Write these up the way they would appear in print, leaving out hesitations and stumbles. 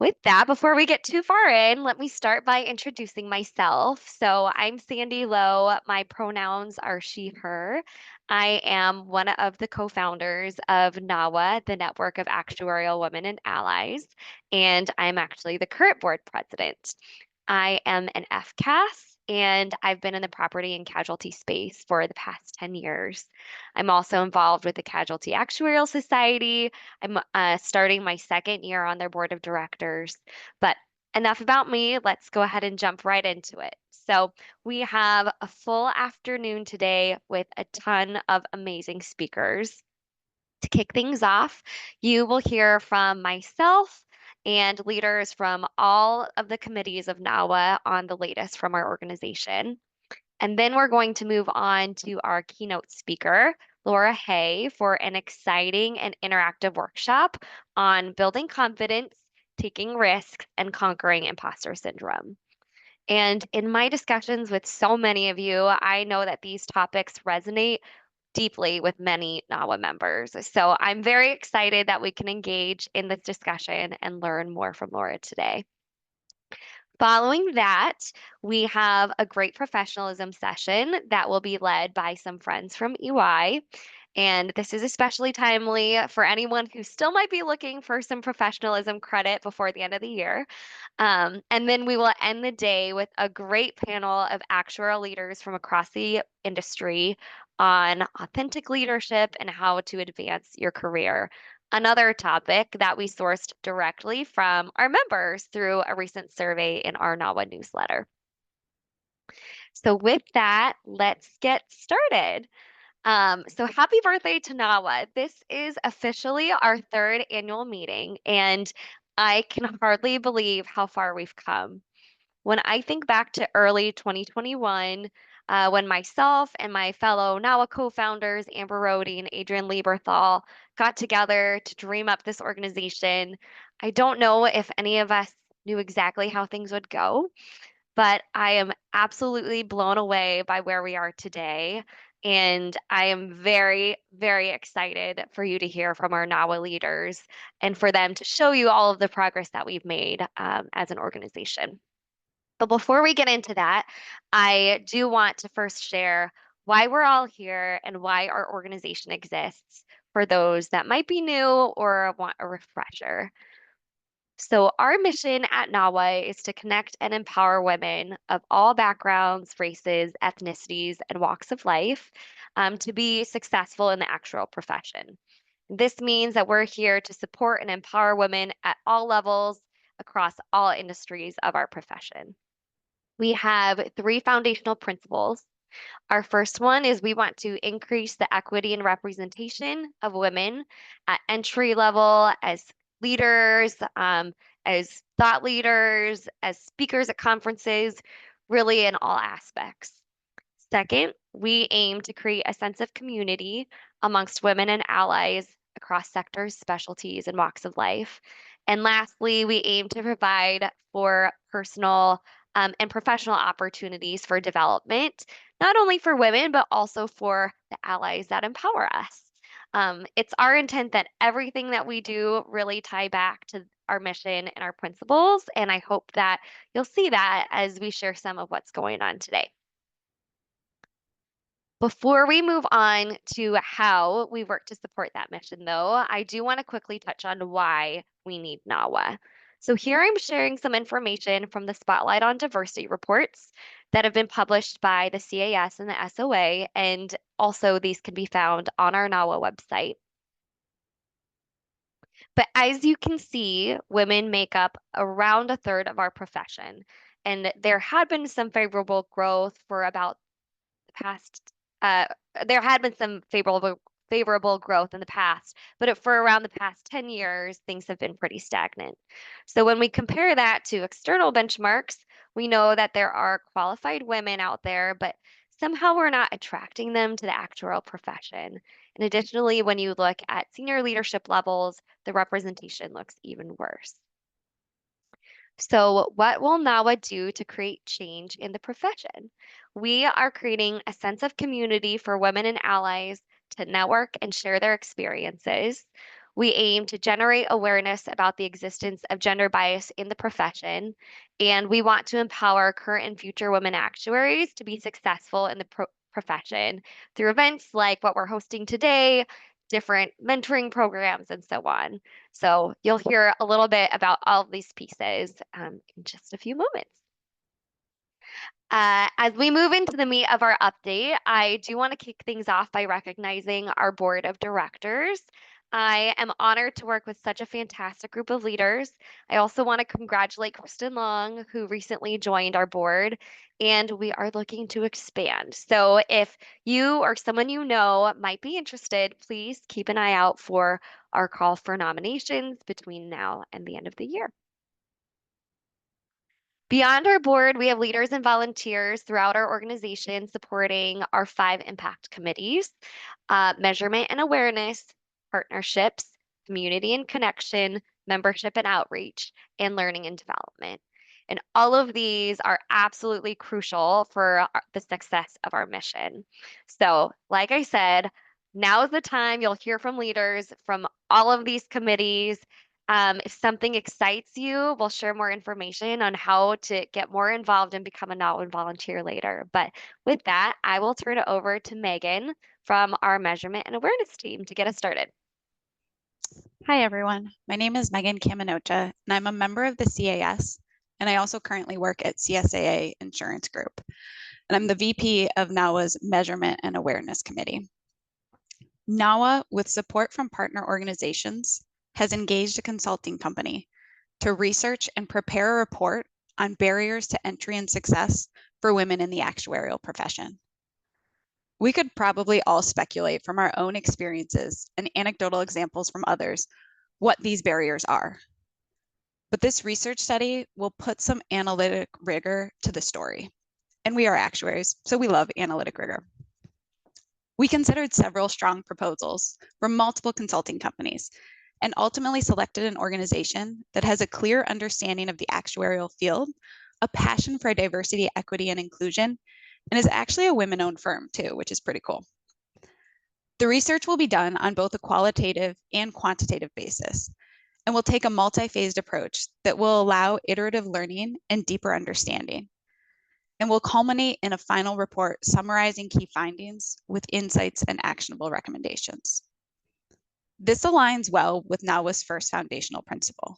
With that, before we get too far in, let me start by introducing myself. So, I'm Sandy Lowe. My pronouns are she, her. I am one of the co founders of NAWA, the Network of Actuarial Women and Allies, and I'm actually the current board president. I am an FCAS, and I've been in the property and casualty space for the past 10 years. I'm also involved with the Casualty Actuarial Society. I'm starting my second year on their board of directors. But enough about me. Let's go ahead and jump right into it. So, we have a full afternoon today with a ton of amazing speakers. To kick things off, you will hear from myself and leaders from all of the committees of NAWA on the latest from our organization. And then we're going to move on to our keynote speaker, Laura Hay, for an exciting and interactive workshop on building confidence, taking risks, and conquering imposter syndrome. And in my discussions with so many of you, I know that these topics resonate deeply with many NAWA members. So I'm very excited that we can engage in this discussion and learn more from Laura today. Following that, we have a great professionalism session that will be led by some friends from EY. And this is especially timely for anyone who still might be looking for some professionalism credit before the end of the year. And then we will end the day with a great panel of actuarial leaders from across the industry on authentic leadership and how to advance your career. Another topic that we sourced directly from our members through a recent survey in our NAWA newsletter. So, with that, let's get started. So happy birthday to NAWA. This is officially our third annual meeting, and I can hardly believe how far we've come. When I think back to early 2021, when myself and my fellow NAWA co-founders, Amber Rhodey and Adrian Lieberthal, got together to dream up this organization, I don't know if any of us knew exactly how things would go, but I am absolutely blown away by where we are today. And I am very, very excited for you to hear from our NAWA leaders and for them to show you all of the progress that we've made as an organization. But before we get into that, I do want to first share why we're all here and why our organization exists for those that might be new or want a refresher. So, our mission at NAWA is to connect and empower women of all backgrounds, races, ethnicities, and walks of life to be successful in the actuarial profession. This means that we're here to support and empower women at all levels across all industries of our profession. We have three foundational principles. Our first one is we want to increase the equity and representation of women at entry level as leaders, as thought leaders, as speakers at conferences, really in all aspects. Second, we aim to create a sense of community amongst women and allies across sectors, specialties, and walks of life. And lastly, we aim to provide for personal and professional opportunities for development, not only for women, but also for the allies that empower us. It's our intent that everything that we do really tie back to our mission and our principles. And I hope that you'll see that as we share some of what's going on today. Before we move on to how we work to support that mission, though, I do want to quickly touch on why we need NAWA. So, here I'm sharing some information from the Spotlight on Diversity reports that have been published by the CAS and the SOA, and also these can be found on our NAWA website. But as you can see, women make up around a third of our profession, and there had been some favorable growth for about past uh, there had been some favorable growth in the past, but for around the past 10 years, things have been pretty stagnant. So when we compare that to external benchmarks, we know that there are qualified women out there, but somehow we're not attracting them to the actuarial profession. And additionally, when you look at senior leadership levels, the representation looks even worse. So, what will NAWA do to create change in the profession? We are creating a sense of community for women and allies to network and share their experiences. We aim to generate awareness about the existence of gender bias in the profession, and we want to empower current and future women actuaries to be successful in the profession through events like what we're hosting today, different mentoring programs, and so on. So you'll hear a little bit about all of these pieces in just a few moments. As we move into the meat of our update, I do want to kick things off by recognizing our board of directors. I am honored to work with such a fantastic group of leaders. I also want to congratulate Kristen Long, who recently joined our board, and we are looking to expand. So if you or someone you know might be interested, please keep an eye out for our call for nominations between now and the end of the year. Beyond our board, we have leaders and volunteers throughout our organization supporting our 5 impact committees: measurement and awareness, partnerships, community and connection, membership and outreach, and learning and development. And all of these are absolutely crucial for the success of our mission. So, like I said, now is the time you'll hear from leaders from all of these committees. If something excites you, we'll share more information on how to get more involved and become a NAWA volunteer later. But with that, I will turn it over to Megan from our measurement and awareness team to get us started. Hi, everyone. My name is Megan Kaminocha, and I'm a member of the CAS, and I also currently work at CSAA Insurance Group. And I'm the VP of NAWA's Measurement and Awareness Committee. NAWA, with support from partner organizations, has engaged a consulting company to research and prepare a report on barriers to entry and success for women in the actuarial profession. We could probably all speculate from our own experiences and anecdotal examples from others what these barriers are. But this research study will put some analytic rigor to the story. And we are actuaries, so we love analytic rigor. We considered several strong proposals from multiple consulting companies and ultimately selected an organization that has a clear understanding of the actuarial field, a passion for diversity, equity, and inclusion, and is actually a women-owned firm too, which is pretty cool. The research will be done on both a qualitative and quantitative basis, and will take a multi-phased approach that will allow iterative learning and deeper understanding, and will culminate in a final report summarizing key findings with insights and actionable recommendations. This aligns well with NAWA's first foundational principle: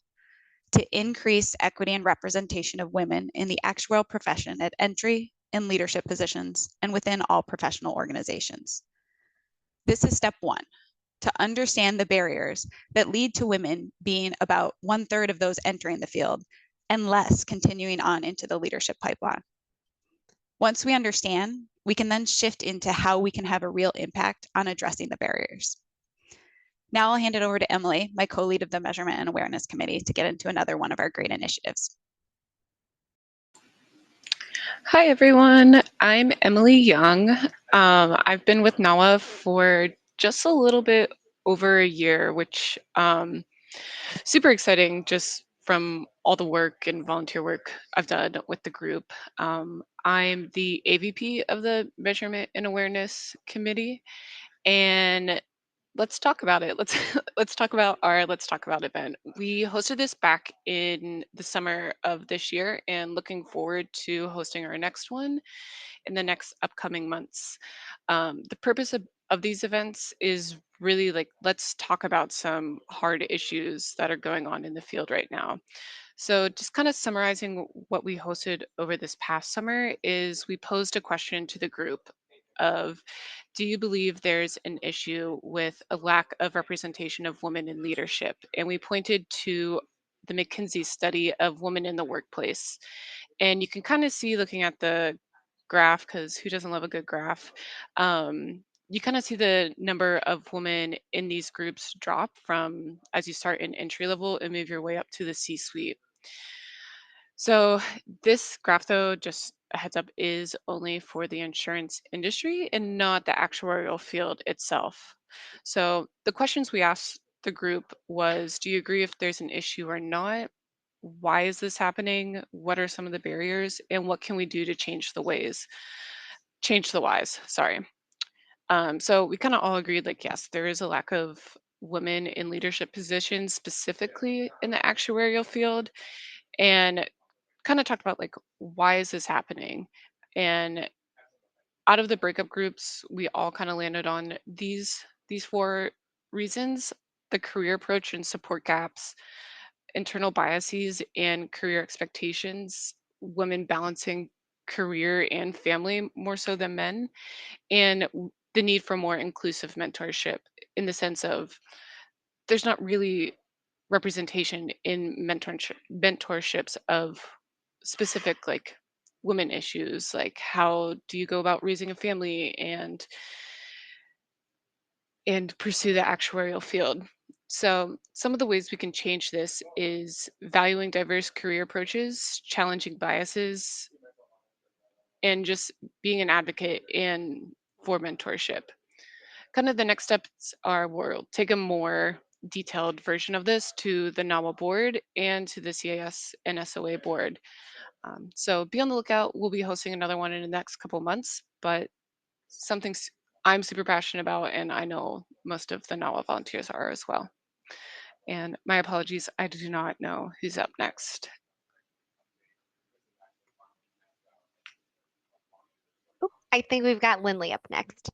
to increase equity and representation of women in the actuarial profession at entry and leadership positions and within all professional organizations. This is step one: to understand the barriers that lead to women being about 1/3 of those entering the field and less continuing on into the leadership pipeline. Once we understand, we can then shift into how we can have a real impact on addressing the barriers. Now I'll hand it over to Emily, my co-lead of the Measurement and Awareness Committee, to get into another one of our great initiatives. Hi, everyone. I'm Emily Young. I've been with NAWA for just a little bit over a year, which super exciting just from all the work and volunteer work I've done with the group. I'm the AVP of the Measurement and Awareness Committee, and let's talk about it. Let's let's talk about our Let's Talk About event. We hosted this back in the summer of this year, and looking forward to hosting our next one in the next upcoming months. The purpose of these events is really like, let's talk about some hard issues that are going on in the field right now. So, just kind of summarizing what we hosted over this past summer is we posed a question to the group of, do you believe there's an issue with a lack of representation of women in leadership? And we pointed to the McKinsey study of women in the workplace. And you can kind of see, looking at the graph, because who doesn't love a good graph? You kind of see the number of women in these groups drop from as you start in entry level and move your way up to the C-suite. So this graph, though, just a heads up, is only for the insurance industry and not the actuarial field itself. So the questions we asked the group was, do you agree if there's an issue or not? Why is this happening? What are some of the barriers? And what can we do to change the whys, sorry. So we kind of all agreed, like, yes, there is a lack of women in leadership positions, specifically in the actuarial field, and kind of talked about like why is this happening. And out of the breakup groups, we all kind of landed on these four reasons: the career approach and support gaps, internal biases and career expectations, women balancing career and family more so than men, and the need for more inclusive mentorship, in the sense of there's not really representation in mentorships of specific like women issues, like how do you go about raising a family and pursue the actuarial field. So some of the ways we can change this is valuing diverse career approaches, challenging biases, and just being an advocate and for mentorship. Kind of the next steps are we'll take a more detailed version of this to the NAWA board and to the CAS and SOA board. So be on the lookout. We'll be hosting another one in the next couple months, but something I'm super passionate about, and I know most of the NAWA volunteers are as well. And my apologies, I do not know who's up next. I think we've got Lindley up next.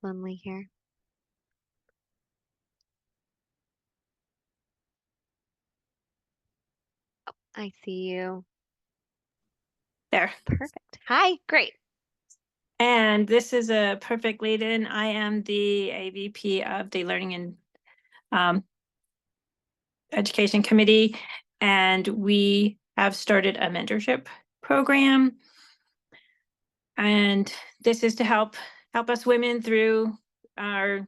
Lindley here. Oh, I see you. There. Perfect. Hi, great. And this is a perfect lead in. I am the AVP of the Learning and Education Committee, and we have started a mentorship program. And this is to help us women through our,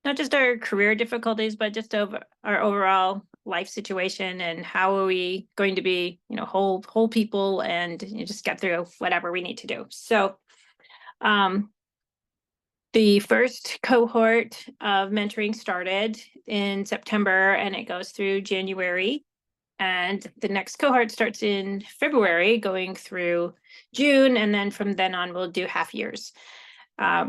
not just our career difficulties, but just over our overall life situation, and how are we going to be, whole people, and just get through whatever we need to do. So the first cohort of mentoring started in September, and it goes through January. And the next cohort starts in February, going through June. And then from then on, we'll do half years.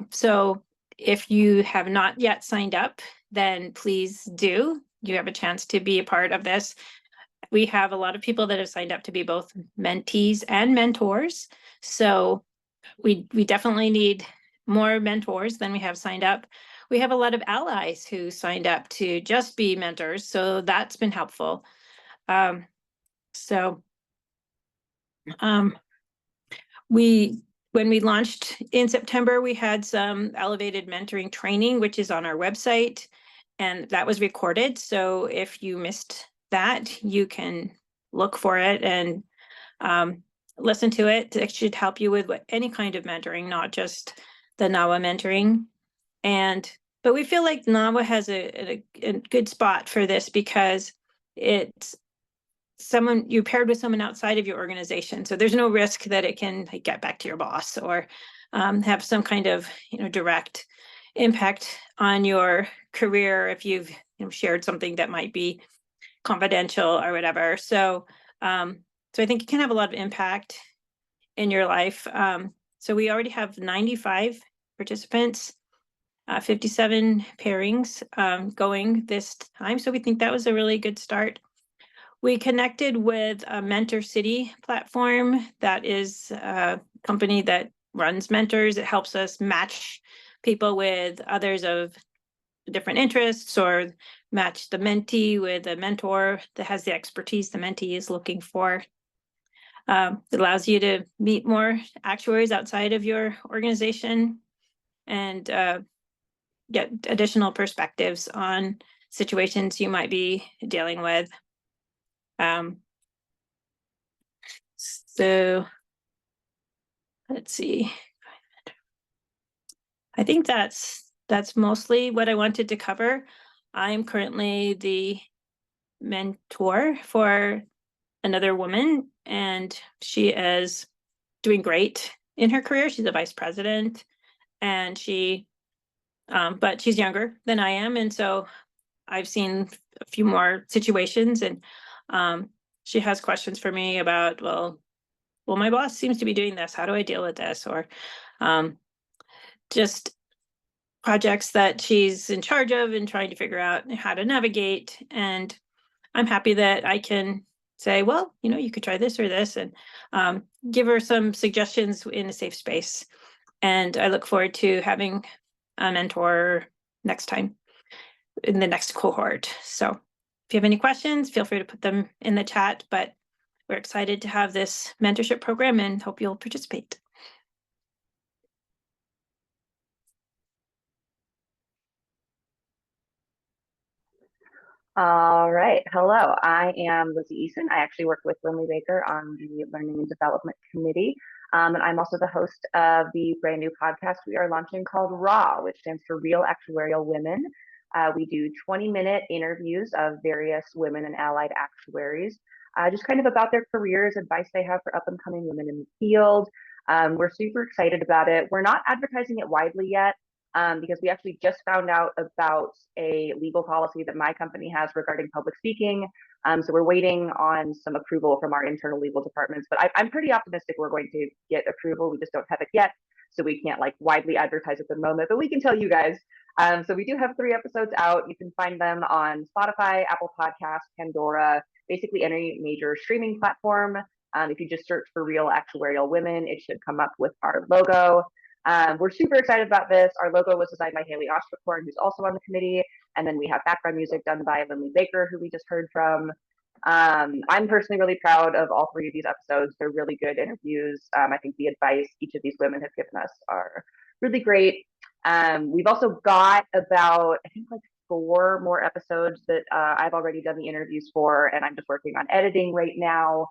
So if you have not yet signed up, then please do. You have a chance to be a part of this. We have a lot of people that have signed up to be both mentees and mentors. So we definitely need more mentors than we have signed up. We have a lot of allies who signed up to just be mentors, so that's been helpful. When we launched in September, we had some elevated mentoring training, which is on our website, and that was recorded. So if you missed that, you can look for it and listen to it. It should help you with any kind of mentoring, not just the NAWA mentoring. But we feel like NAWA has a good spot for this, because it's someone you paired with someone outside of your organization. So there's no risk that it can get back to your boss or have some kind of direct impact on your career if you've shared something that might be confidential or whatever. So I think it can have a lot of impact in your life. So we already have 95 participants, 57 pairings going this time. So we think that was a really good start. We connected with a Mentor City platform. That is a company that runs mentors. It helps us match people with others of different interests, or match the mentee with a mentor that has the expertise the mentee is looking for. It allows you to meet more actuaries outside of your organization and get additional perspectives on situations you might be dealing with. So let's see. I think that's mostly what I wanted to cover. I'm currently the mentor for another woman, and she is doing great in her career. She's a vice president, and but she's younger than I am, and so I've seen a few more situations, and she has questions for me about, well, my boss seems to be doing this. How do I deal with this? Or just projects that she's in charge of and trying to figure out how to navigate. And I'm happy that I can say, well, you could try this or this, and give her some suggestions in a safe space. And I look forward to having a mentor next time in the next cohort. So if you have any questions, feel free to put them in the chat, but we're excited to have this mentorship program and hope you'll participate. All right. Hello, I am Lizzie Eason. I actually work with Lindley Baker on the Learning and Development Committee. And I'm also the host of the brand new podcast we are launching called RAW, which stands for Real Actuarial Women. We do 20-minute interviews of various women and allied actuaries, just kind of about their careers, advice they have for up-and-coming women in the field. We're super excited about it. We're not advertising it widely yet, because we actually just found out about a legal policy that my company has regarding public speaking. So we're waiting on some approval from our internal legal departments, but I'm pretty optimistic we're going to get approval. We just don't have it yet, so we can't like widely advertise at the moment, but we can tell you guys. So we do have 3 episodes out. You can find them on Spotify, Apple Podcasts, Pandora, basically any major streaming platform. If you just search for Real Actuarial Women, it should come up with our logo. We're super excited about this. Our logo was designed by Haley Ostrakorn, who's also on the committee. And then we have background music done by Lindley Baker, who we just heard from. I'm personally really proud of all 3 of these episodes. They're really good interviews. I think the advice each of these women have given us are really great. We've also got about, I think, like 4 more episodes that I've already done the interviews for, and I'm just working on editing right now.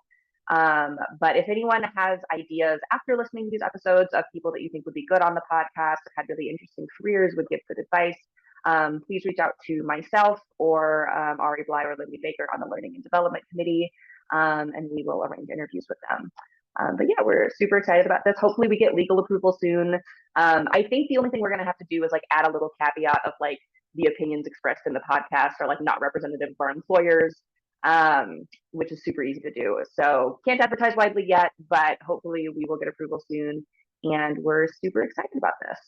But if anyone has ideas after listening to these episodes of people that you think would be good on the podcast, have had really interesting careers, would give good advice, please reach out to myself or Ari Bly or Lindley Baker on the Learning and Development Committee, and we will arrange interviews with them. But yeah, we're super excited about this. Hopefully we get legal approval soon. I think the only thing we're going to have to do is like add a little caveat of like the opinions expressed in the podcast are like not representative of our employers, which is super easy to do. So can't advertise widely yet, but hopefully we will get approval soon. And we're super excited about this.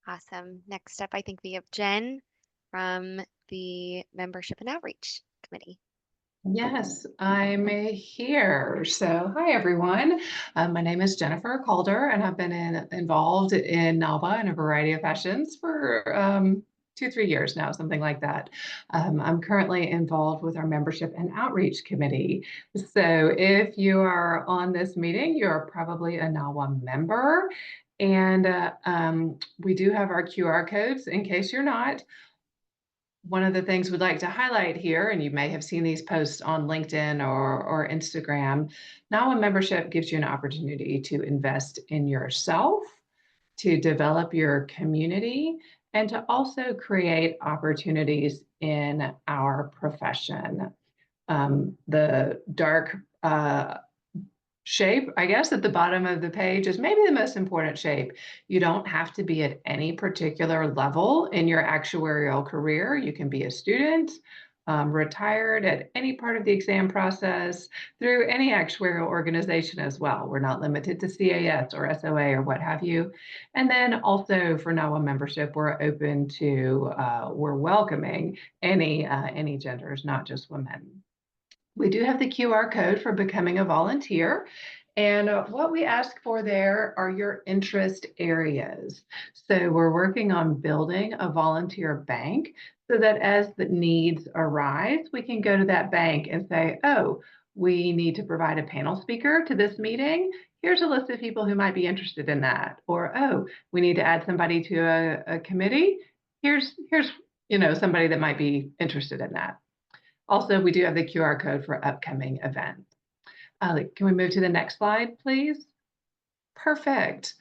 Awesome. Next up, I think we have Jen from the Membership and Outreach Committee. Yes, I'm here. So, hi everyone. My name is Jennifer Calder, and I've been involved in NAWA in a variety of fashions for 2-3 years now, something like that. I'm currently involved with our Membership and Outreach Committee. So, if you are on this meeting, you're probably a NAWA member. And we do have our QR codes in case you're not. One of the things we'd like to highlight here, and you may have seen these posts on LinkedIn or Instagram, NAWA membership gives you an opportunity to invest in yourself, to develop your community, and to also create opportunities in our profession. The dark shape, I guess, at the bottom of the page is maybe the most important shape. You don't have to be at any particular level in your actuarial career. You can be a student, retired at any part of the exam process, through any actuarial organization as well. We're not limited to CAS or SOA or what have you. And then also for NAWA membership, we're open to, we're welcoming any genders, not just women. We do have the QR code for becoming a volunteer. And what we ask for there are your interest areas. So we're working on building a volunteer bank so that as the needs arise, we can go to that bank and say, oh, we need to provide a panel speaker to this meeting. Here's a list of people who might be interested in that. Or, oh, we need to add somebody to a committee. Here's somebody that might be interested in that. Also, we do have the QR code for upcoming events. Can we move to the next slide, please? Perfect.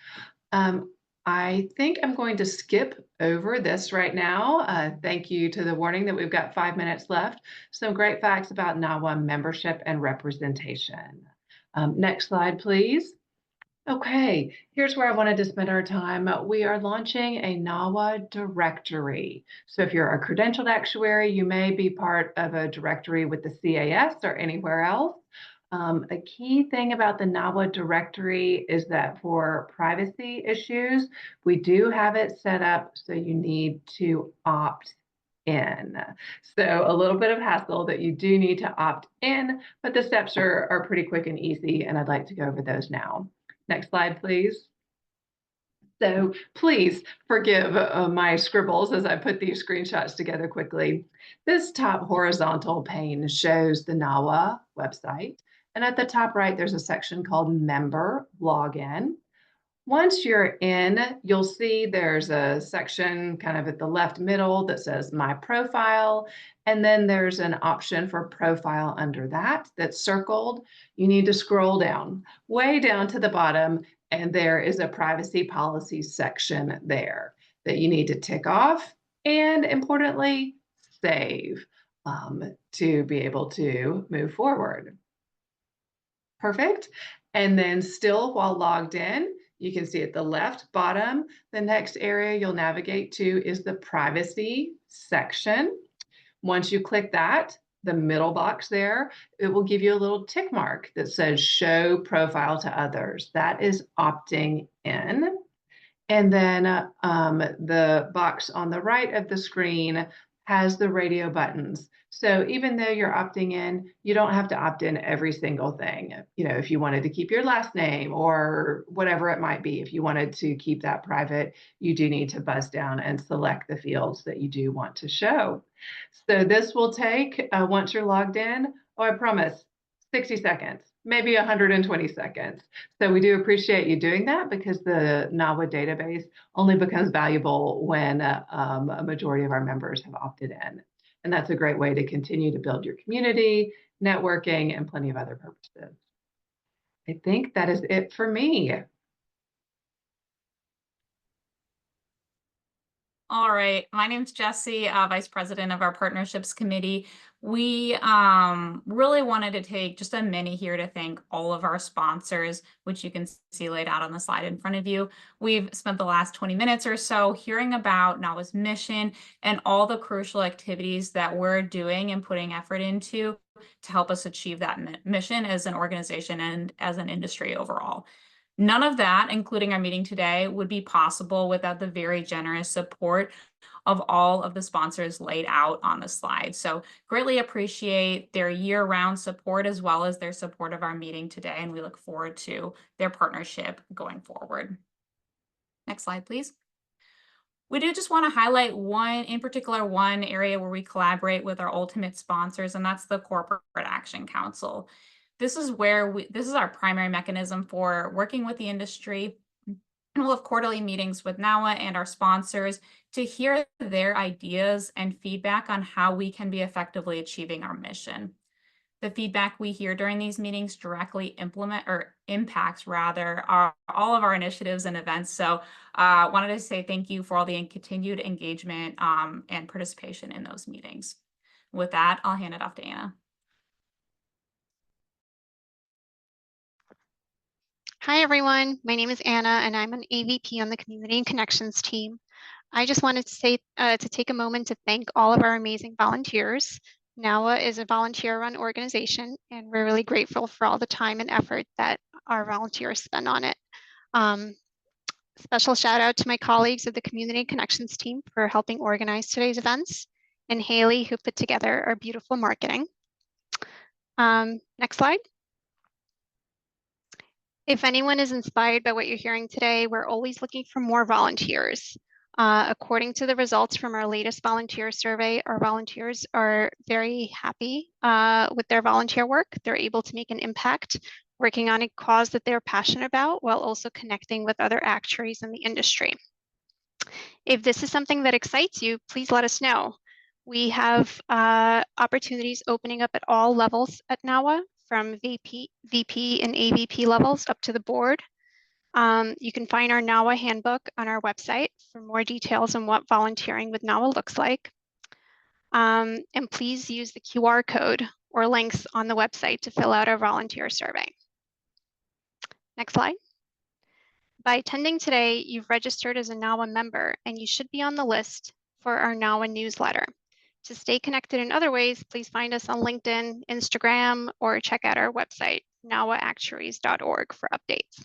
I think I'm going to skip over this right now. Thank you to the warning that we've got 5 minutes left. Some great facts about NAWA membership and representation. Next slide, please. Okay, here's where I wanted to spend our time. We are launching a NAWA directory. So if you're a credentialed actuary, you may be part of a directory with the CAS or anywhere else. A key thing about the NAWA directory is that for privacy issues, we do have it set up so you need to opt in. So a little bit of hassle that you do need to opt in, but the steps are pretty quick and easy, and I'd like to go over those now. Next slide, please. So please forgive my scribbles as I put these screenshots together quickly. This top horizontal pane shows the NAWA website. And at the top right, there's a section called Member Login. Once you're in, you'll see there's a section kind of at the left middle that says My Profile, and then there's an option for profile under that that's circled. You need to scroll down, way down to the bottom, and there is a privacy policy section there that you need to tick off and, importantly, save to be able to move forward. Perfect. And then still while logged in, you can see at the left bottom, the next area you'll navigate to is the privacy section. Once you click that, the middle box there, it will give you a little tick mark that says show profile to others. That is opting in. And then the box on the right of the screen has the radio buttons. So even though you're opting in, you don't have to opt in every single thing. You know, if you wanted to keep your last name or whatever it might be, if you wanted to keep that private, you do need to buzz down and select the fields that you do want to show. So this will take, once you're logged in, oh, I promise, 60 seconds, maybe 120 seconds. So we do appreciate you doing that because the NAWA database only becomes valuable when a majority of our members have opted in. And that's a great way to continue to build your community, networking, and plenty of other purposes. I think that is it for me. All right, my name's Jessie, Vice President of our Partnerships Committee. We really wanted to take just a minute here to thank all of our sponsors, which you can see laid out on the slide in front of you. We've spent the last 20 minutes or so hearing about NAWA's mission and all the crucial activities that we're doing and putting effort into to help us achieve that mission as an organization and as an industry overall. None of that, including our meeting today, would be possible without the very generous support of all of the sponsors laid out on the slide. So greatly appreciate their year-round support as well as their support of our meeting today, and we look forward to their partnership going forward. Next slide, please. We do just want to highlight one area where we collaborate with our ultimate sponsors, and that's the Corporate Action Council. This is our primary mechanism for working with the industry. And we'll have quarterly meetings with NAWA and our sponsors to hear their ideas and feedback on how we can be effectively achieving our mission. The feedback we hear during these meetings directly impacts all of our initiatives and events. So wanted to say thank you for all the continued engagement and participation in those meetings. With that, I'll hand it off to Anna. Hi, everyone. My name is Anna, and I'm an AVP on the Community and Connections team. I just wanted to say to take a moment to thank all of our amazing volunteers. NAWA is a volunteer-run organization, and we're really grateful for all the time and effort that our volunteers spend on it. Special shout out to my colleagues of the Community and Connections team for helping organize today's events, and Haley, who put together our beautiful marketing. Next slide. If anyone is inspired by what you're hearing today, we're always looking for more volunteers. According to the results from our latest volunteer survey, our volunteers are very happy with their volunteer work. They're able to make an impact, working on a cause that they're passionate about, while also connecting with other actuaries in the industry. If this is something that excites you, please let us know. We have opportunities opening up at all levels at NAWA, from VP and AVP levels up to the board. You can find our NAWA handbook on our website for more details on what volunteering with NAWA looks like. And please use the QR code or links on the website to fill out our volunteer survey. Next slide. By attending today, you've registered as a NAWA member, and you should be on the list for our NAWA newsletter. To stay connected in other ways, please find us on LinkedIn, Instagram, or check out our website, nawaactuaries.org, for updates.